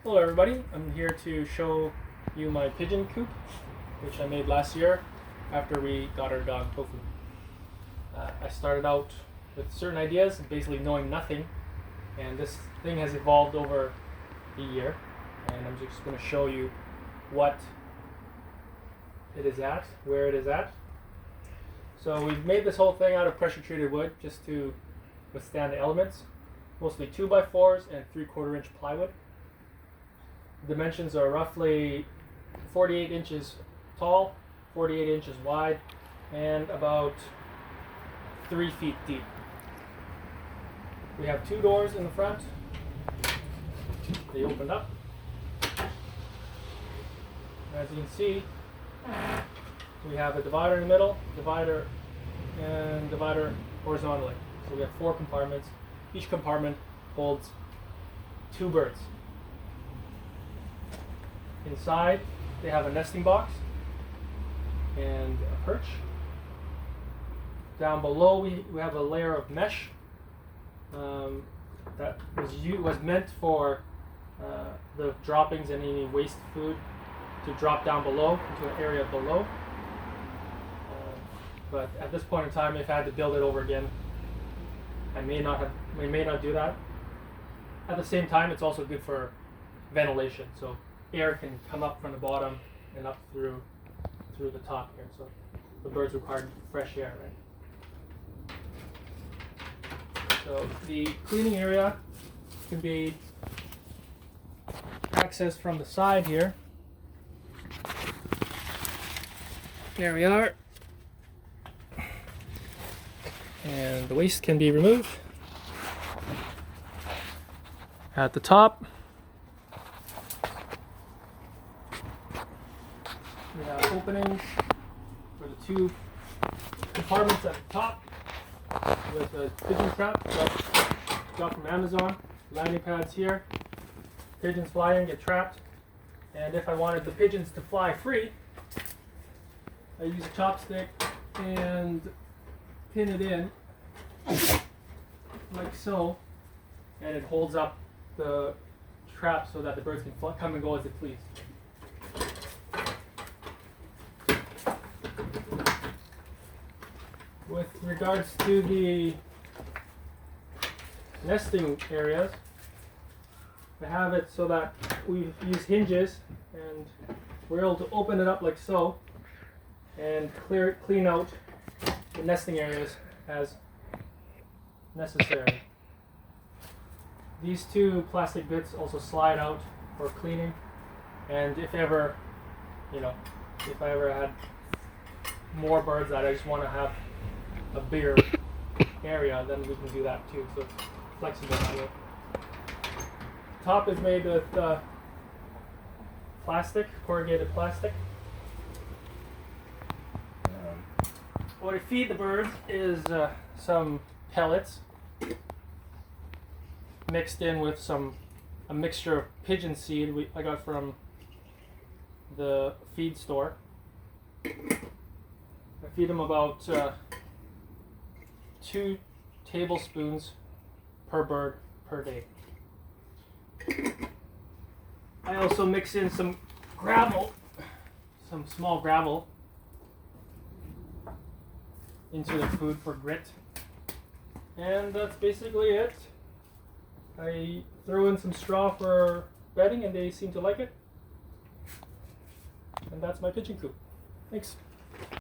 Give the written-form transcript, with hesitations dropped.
Hello everybody, I'm here to show you my pigeon coop, which I made last year after we got our dog Tofu. I started out with certain ideas, basically knowing nothing, and this thing has evolved over the year, and I'm just going to show you what it is at, where it is at. So we've made this whole thing out of pressure treated wood just to withstand the elements, mostly 2x4s and 3/4 inch plywood. Dimensions are roughly 48 inches tall, 48 inches wide, and about 3 feet deep. We have 2 doors in the front. They opened up. As you can see, we have a divider in the middle, divider, and divider horizontally. So we have 4 compartments. Each compartment holds 2 birds. Inside, they have a nesting box and a perch. Down below, we have a layer of mesh that was meant for the droppings and any waste food to drop down below into an area below. But at this point in time, if I had to build it over again, we may not do that. At the same time, it's also good for ventilation, so air can come up from the bottom and up through the top here. So the birds require fresh air, right? So the cleaning area can be accessed from the side here. There we are. And the waste can be removed. At the top, we have openings for the 2 compartments at the top with a pigeon trap got from Amazon. Landing pads here. Pigeons fly in, get trapped. And if I wanted the pigeons to fly free, I use a chopstick and pin it in like so, and it holds up the trap so that the birds can come and go as they please. With regards to the nesting areas, I have it so that we use hinges and we're able to open it up like so and clean out the nesting areas as necessary. These 2 plastic bits also slide out for cleaning, and if I ever had more birds that I just want to have a bigger area, then we can do that too. So it's flexible that way. Top is made with plastic, corrugated plastic. What I feed the birds is some pellets mixed in with a mixture of pigeon seed I got from the feed store. I feed them about 2 tablespoons per bird per day. I also mix in some gravel, some small gravel, into the food for grit. And that's basically it. I throw in some straw for bedding and they seem to like it. And that's my pigeon coop. Thanks.